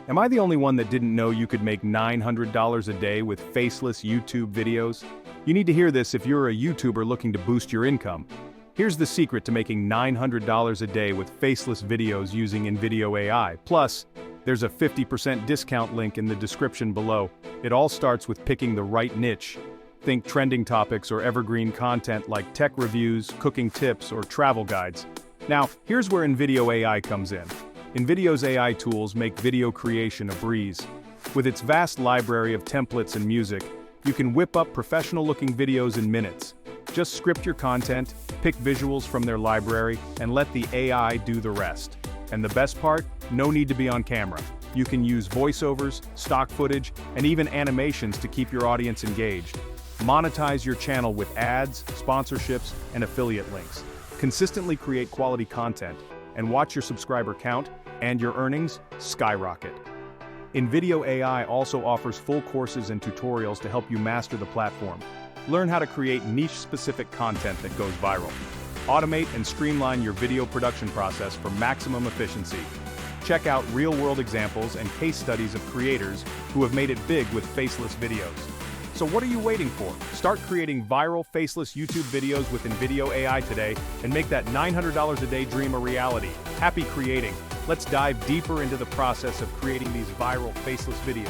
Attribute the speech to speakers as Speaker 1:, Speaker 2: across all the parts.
Speaker 1: Am I the only one that didn't know you could make $900 a day with faceless YouTube videos? You need to hear this if you're a YouTuber looking to boost your income. Here's the secret to making $900 a day with faceless videos using invideo-io. Plus, there's a 50% discount link in the description below. It all starts with picking the right niche. Think trending topics or evergreen content like tech reviews, cooking tips, or travel guides. Now, here's where invideo-io comes in. invideo-io's AI tools make video creation a breeze. With its vast library of templates and music, you can whip up professional-looking videos in minutes. Just script your content, pick visuals from their library, and let the AI do the rest. And the best part? No need to be on camera. You can use voiceovers, stock footage, and even animations to keep your audience engaged. Monetize your channel with ads, sponsorships, and affiliate links. Consistently create quality content, and watch your subscriber count and your earnings skyrocket. invideo-io also offers full courses and tutorials to help you master the platform. Learn how to create niche-specific content that goes viral. Automate and streamline your video production process for maximum efficiency. Check out real-world examples and case studies of creators who have made it big with faceless videos. So what are you waiting for? Start creating viral faceless YouTube videos with invideo-io today and make that $900 a day dream a reality. Happy creating! Let's dive deeper into the process of creating these viral faceless videos.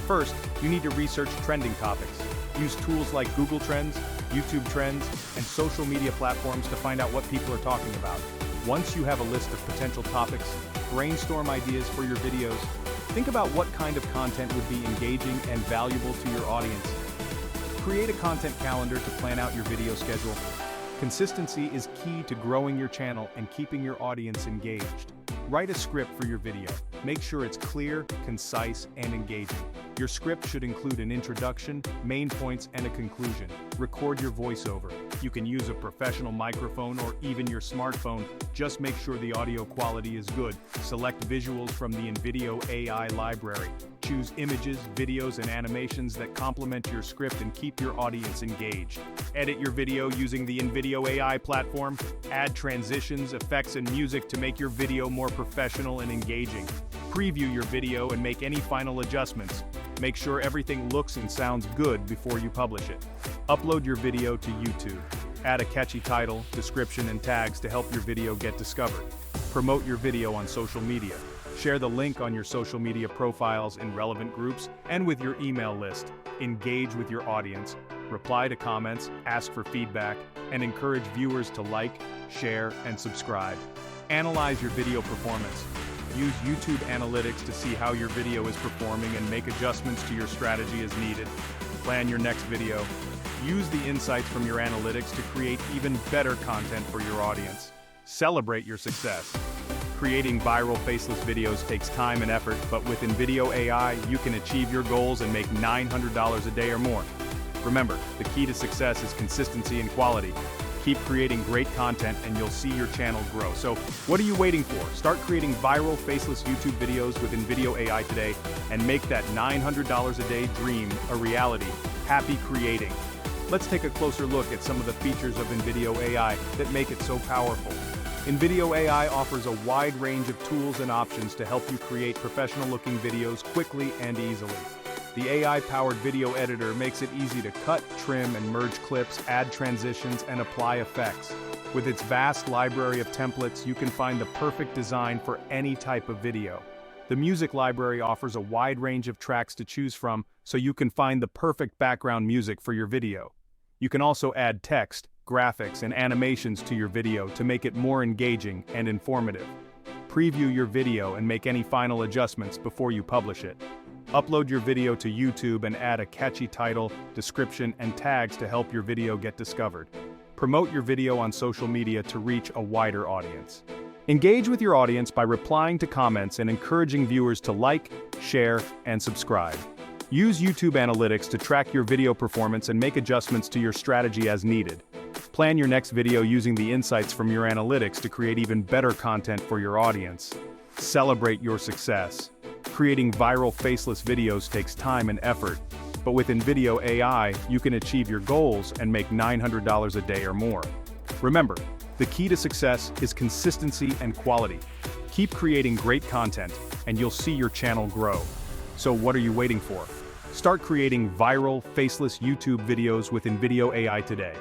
Speaker 1: First, you need to research trending topics. Use tools like Google Trends, YouTube Trends, and social media platforms to find out what people are talking about. Once you have a list of potential topics, brainstorm ideas for your videos. Think about what kind of content would be engaging and valuable to your audience. Create a content calendar to plan out your video schedule. Consistency is key to growing your channel and keeping your audience engaged. Write a script for your video. Make sure it's clear, concise, and engaging. Your script should include an introduction, main points, and a conclusion. Record your voiceover. You can use a professional microphone or even your smartphone. Just make sure the audio quality is good. Select visuals from the invideo-io library. Choose images, videos, and animations that complement your script and keep your audience engaged. Edit your video using the invideo-io platform. Add transitions, effects, and music to make your video more professional and engaging. Preview your video and make any final adjustments. Make sure everything looks and sounds good before you publish it. Upload your video to YouTube. Add a catchy title, description, and tags to help your video get discovered. Promote your video on social media. Share the link on your social media profiles in relevant groups and with your email list. Engage with your audience. Reply to comments, ask for feedback, and encourage viewers to like, share, and subscribe. Analyze your video performance. Use YouTube analytics to see how your video is performing and make adjustments to your strategy as needed. Plan your next video. Use the insights from your analytics to create even better content for your audience. Celebrate your success. Creating viral faceless videos takes time and effort, but with invideo-io, you can achieve your goals and make $900 a day or more. Remember, the key to success is consistency and quality. Keep creating great content and you'll see your channel grow. So, what are you waiting for? Start creating viral faceless YouTube videos with invideo-io today and make that $900 a day dream a reality. Happy creating! Let's take a closer look at some of the features of invideo-io that make it so powerful. invideo-io offers a wide range of tools and options to help you create professional-looking videos quickly and easily. The AI-powered video editor makes it easy to cut, trim, and merge clips, add transitions, and apply effects. With its vast library of templates, you can find the perfect design for any type of video. The music library offers a wide range of tracks to choose from, so you can find the perfect background music for your video. You can also add text, graphics, and animations to your video to make it more engaging and informative. Preview your video and make any final adjustments before you publish it. Upload your video to YouTube and add a catchy title, description, and tags to help your video get discovered. Promote your video on social media to reach a wider audience. Engage with your audience by replying to comments and encouraging viewers to like, share, and subscribe. Use YouTube analytics to track your video performance and make adjustments to your strategy as needed. Plan your next video using the insights from your analytics to create even better content for your audience. Celebrate your success. Creating viral faceless videos takes time and effort, but with invideo-io, you can achieve your goals and make $900 a day or more. Remember, the key to success is consistency and quality. Keep creating great content, and you'll see your channel grow. So what are you waiting for? Start creating viral, faceless YouTube videos with invideo-io today,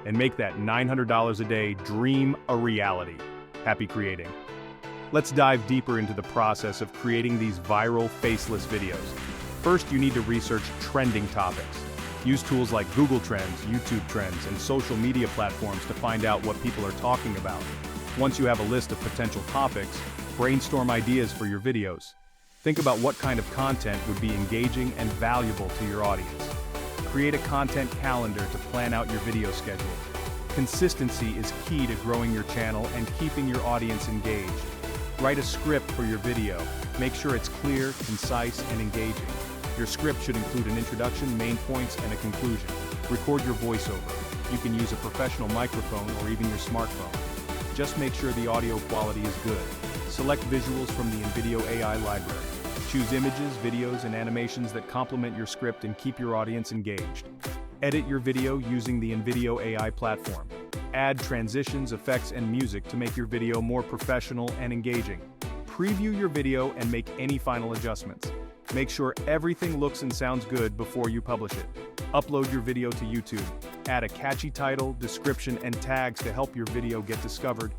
Speaker 1: and make that $900 a day dream a reality. Happy creating. Let's dive deeper into the process of creating these viral, faceless videos. First, you need to research trending topics. Use tools like Google Trends, YouTube Trends, and social media platforms to find out what people are talking about. Once you have a list of potential topics, brainstorm ideas for your videos. Think about what kind of content would be engaging and valuable to your audience. Create a content calendar to plan out your video schedule. Consistency is key to growing your channel and keeping your audience engaged. Write a script for your video. Make sure it's clear, concise, and engaging. Your script should include an introduction, main points, and a conclusion. Record your voiceover. You can use a professional microphone or even your smartphone. Just make sure the audio quality is good. Select visuals from the invideo-io library. Choose images, videos, and animations that complement your script and keep your audience engaged. Edit your video using the invideo-io platform. Add transitions, effects, and music to make your video more professional and engaging. Preview your video and make any final adjustments. Make sure everything looks and sounds good before you publish it. Upload your video to YouTube. Add a catchy title, description, and tags to help your video get discovered.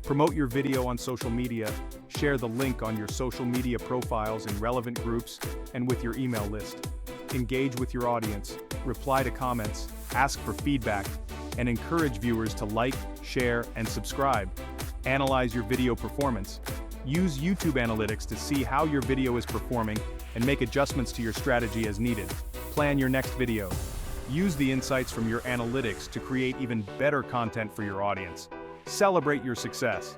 Speaker 1: Promote your video on social media. Share the link on your social media profiles in relevant groups and with your email list. Engage with your audience. Reply to comments. Ask for feedback. And encourage viewers to like, share, and subscribe. Analyze your video performance. Use YouTube analytics to see how your video is performing and make adjustments to your strategy as needed. Plan your next video. Use the insights from your analytics to create even better content for your audience. Celebrate your success.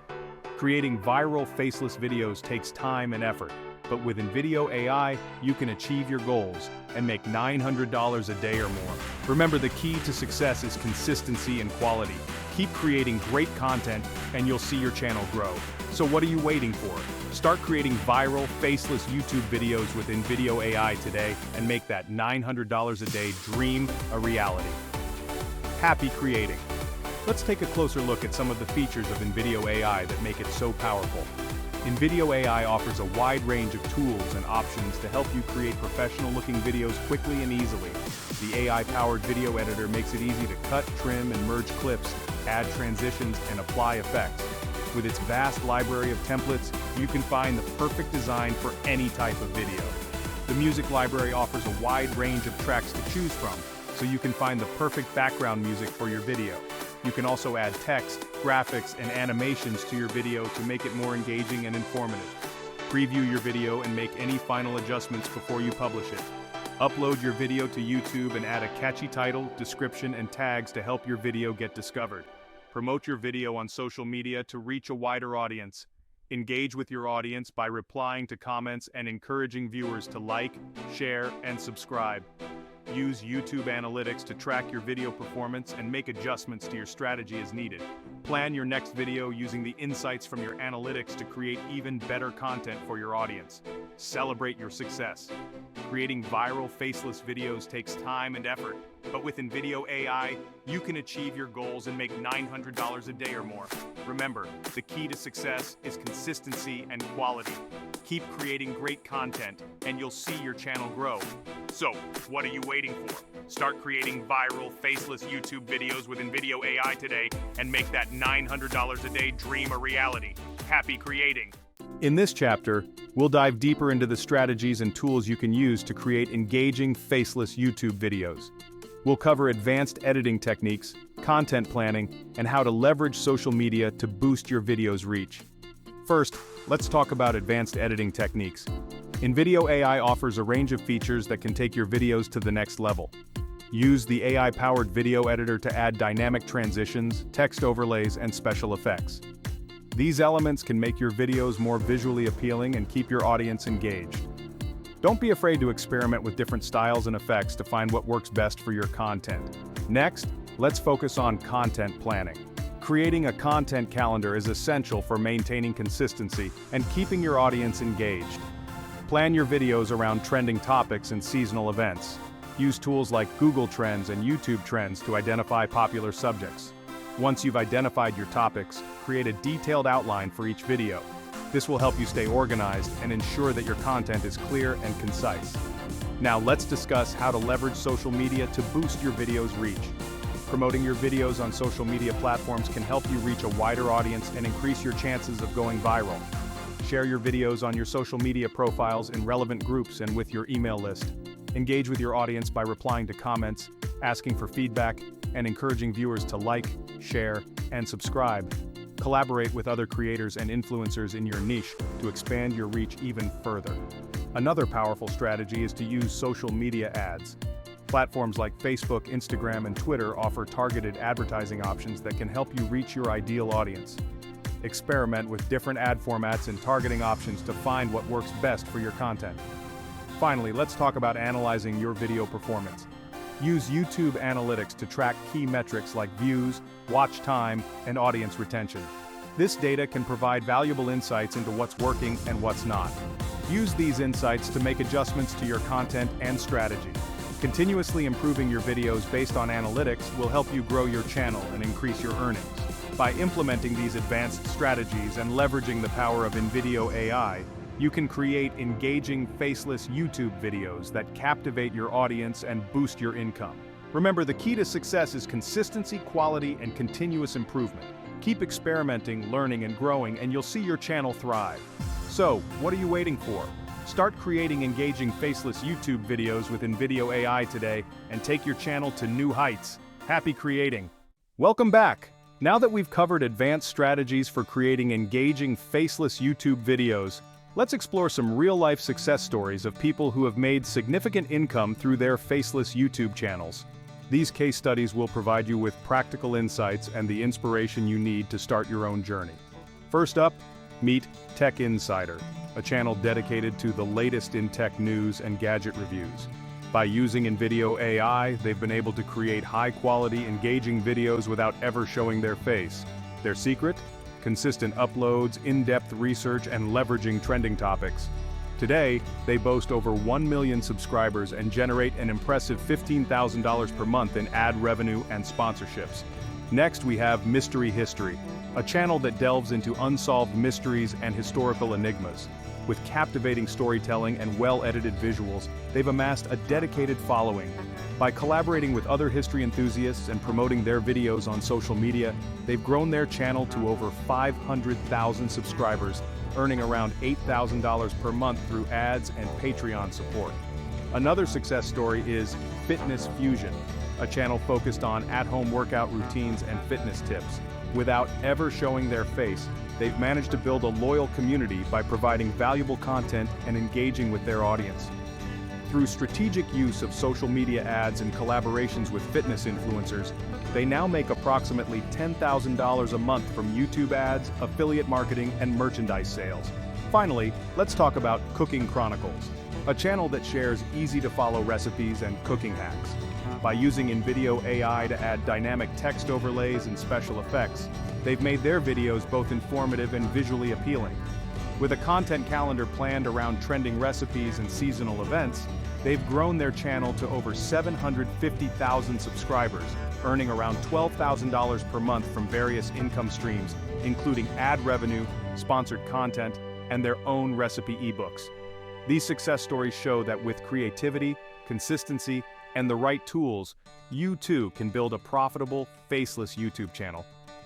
Speaker 1: Creating viral, faceless videos takes time and effort, but with invideo-io, you can achieve your goals and make $900 a day or more. Remember, the key to success is consistency and quality. Keep creating great content, and you'll see your channel grow. So what are you waiting for? Start creating viral, faceless YouTube videos with invideo-io today and make that $900 a day dream a reality. Happy creating. Let's take a closer look at some of the features of invideo-io that make it so powerful. invideo-io offers a wide range of tools and options to help you create professional-looking videos quickly and easily. The AI-powered video editor makes it easy to cut, trim, and merge clips, add transitions, and apply effects. With its vast library of templates, you can find the perfect design for any type of video. The music library offers a wide range of tracks to choose from, so you can find the perfect background music for your video. You can also add text, graphics, and animations to your video to make it more engaging and informative. Preview your video and make any final adjustments before you publish it. Upload your video to YouTube and add a catchy title, description, and tags to help your video get discovered. Promote your video on social media to reach a wider audience. Engage with your audience by replying to comments and encouraging viewers to like, share, and subscribe. Use YouTube analytics to track your video performance and make adjustments to your strategy as needed. Plan your next video using the insights from your analytics to create even better content for your audience. Celebrate your success. Creating viral, faceless videos takes time and effort, but with invideo-io, you can achieve your goals and make $900 a day or more. Remember, the key to success is consistency and quality. Keep creating great content, and you'll see your channel grow. So, what are you waiting for? Start creating viral, faceless YouTube videos with invideo-io today and make that $900 a day dream a reality. Happy creating! In this chapter, we'll dive deeper into the strategies and tools you can use to create engaging, faceless YouTube videos. We'll cover advanced editing techniques, content planning, and how to leverage social media to boost your video's reach. First, let's talk about advanced editing techniques. invideo-io offers a range of features that can take your videos to the next level. Use the AI-powered video editor to add dynamic transitions, text overlays, and special effects. These elements can make your videos more visually appealing and keep your audience engaged. Don't be afraid to experiment with different styles and effects to find what works best for your content. Next, let's focus on content planning. Creating a content calendar is essential for maintaining consistency and keeping your audience engaged. Plan your videos around trending topics and seasonal events. Use tools like Google Trends and YouTube Trends to identify popular subjects. Once you've identified your topics, create a detailed outline for each video. This will help you stay organized and ensure that your content is clear and concise. Now let's discuss how to leverage social media to boost your video's reach. Promoting your videos on social media platforms can help you reach a wider audience and increase your chances of going viral. Share your videos on your social media profiles in relevant groups and with your email list. Engage with your audience by replying to comments, asking for feedback, and encouraging viewers to like, share, and subscribe. Collaborate with other creators and influencers in your niche to expand your reach even further. Another powerful strategy is to use social media ads. Platforms like Facebook, Instagram, and Twitter offer targeted advertising options that can help you reach your ideal audience. Experiment with different ad formats and targeting options to find what works best for your content. Finally, let's talk about analyzing your video performance. Use YouTube analytics to track key metrics like views, watch time, and audience retention. This data can provide valuable insights into what's working and what's not. Use these insights to make adjustments to your content and strategy. Continuously improving your videos based on analytics will help you grow your channel and increase your earnings. By implementing these advanced strategies and leveraging the power of invideo-io, you can create engaging, faceless YouTube videos that captivate your audience and boost your income. Remember, the key to success is consistency, quality, and continuous improvement. Keep experimenting, learning, and growing, and you'll see your channel thrive. So, what are you waiting for? Start creating engaging faceless YouTube videos with invideo-io today and take your channel to new heights. Happy creating! Welcome back! Now that we've covered advanced strategies for creating engaging faceless YouTube videos, let's explore some real-life success stories of people who have made significant income through their faceless YouTube channels. These case studies will provide you with practical insights and the inspiration you need to start your own journey. First up, meet Tech Insider, a channel dedicated to the latest in tech news and gadget reviews. By using invideo-io, they've been able to create high-quality, engaging videos without ever showing their face. Their secret? Consistent uploads, in-depth research, and leveraging trending topics. Today, they boast over 1 million subscribers and generate an impressive $15,000 per month in ad revenue and sponsorships. Next, we have Mystery History, a channel that delves into unsolved mysteries and historical enigmas. With captivating storytelling and well-edited visuals, they've amassed a dedicated following. By collaborating with other history enthusiasts and promoting their videos on social media, they've grown their channel to over 500,000 subscribers, earning around $8,000 per month through ads and Patreon support. Another success story is Fitness Fusion, a channel focused on at-home workout routines and fitness tips. Without ever showing their face, they've managed to build a loyal community by providing valuable content and engaging with their audience. Through strategic use of social media ads and collaborations with fitness influencers, they now make approximately $10,000 a month from YouTube ads, affiliate marketing, and merchandise sales. Finally, let's talk about Cooking Chronicles, a channel that shares easy-to-follow recipes and cooking hacks. By using invideo-io to add dynamic text overlays and special effects, they've made their videos both informative and visually appealing. With a content calendar planned around trending recipes and seasonal events, they've grown their channel to over 750,000 subscribers, earning around $12,000 per month from various income streams, including ad revenue, sponsored content, and their own recipe ebooks. These success stories show that with creativity, consistency, and the right tools, you too can build a profitable, faceless YouTube channel.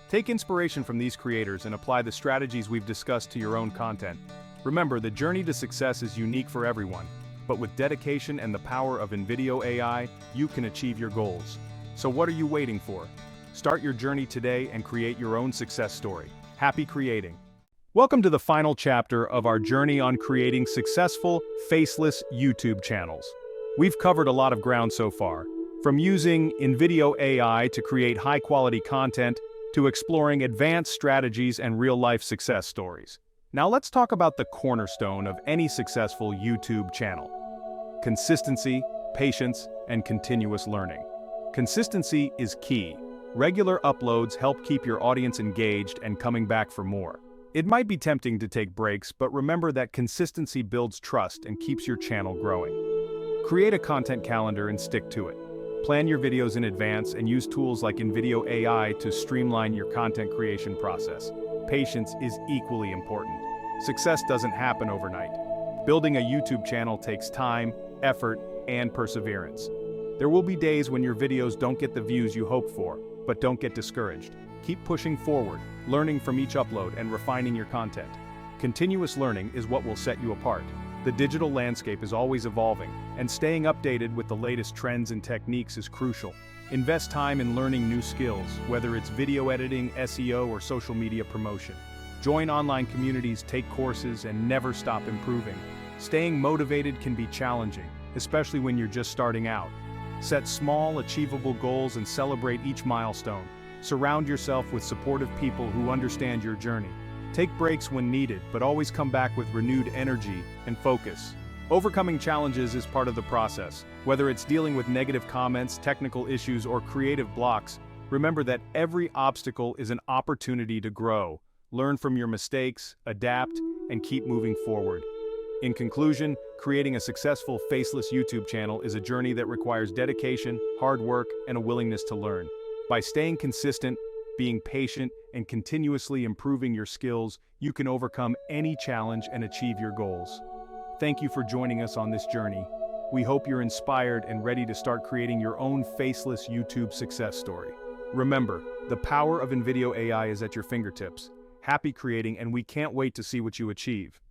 Speaker 1: Take inspiration from these creators and apply the strategies we've discussed to your own content. Remember, the journey to success is unique for everyone, but with dedication and the power of invideo-io, you can achieve your goals. So what are you waiting for? Start your journey today and create your own success story. Happy creating! Welcome to the final chapter of our journey on creating successful, faceless YouTube channels. We've covered a lot of ground so far, from using invideo-io to create high-quality content to exploring advanced strategies and real-life success stories. Now let's talk about the cornerstone of any successful YouTube channel: consistency, patience, and continuous learning. Consistency is key. Regular uploads help keep your audience engaged and coming back for more. It might be tempting to take breaks, but remember that consistency builds trust and keeps your channel growing. Create a content calendar and stick to it. Plan your videos in advance and use tools like invideo-io to streamline your content creation process. Patience is equally important. Success doesn't happen overnight. Building a YouTube channel takes time, effort, and perseverance. There will be days when your videos don't get the views you hoped for, but don't get discouraged. Keep pushing forward, learning from each upload and refining your content. Continuous learning is what will set you apart. The digital landscape is always evolving, and staying updated with the latest trends and techniques is crucial. Invest time in learning new skills, whether it's video editing, SEO, or social media promotion. Join online communities, take courses, and never stop improving. Staying motivated can be challenging, especially when you're just starting out. Set small, achievable goals and celebrate each milestone. Surround yourself with supportive people who understand your journey. Take breaks when needed, but always come back with renewed energy and focus. Overcoming challenges is part of the process. Whether it's dealing with negative comments, technical issues, or creative blocks, remember that every obstacle is an opportunity to grow. Learn from your mistakes, adapt, and keep moving forward. In conclusion, creating a successful faceless YouTube channel is a journey that requires dedication, hard work, and a willingness to learn. By staying consistent, being patient, and continuously improving your skills, you can overcome any challenge and achieve your goals. Thank you for joining us on this journey. We hope you're inspired and ready to start creating your own faceless YouTube success story. Remember, the power of invideo-io is at your fingertips. Happy creating, and we can't wait to see what you achieve.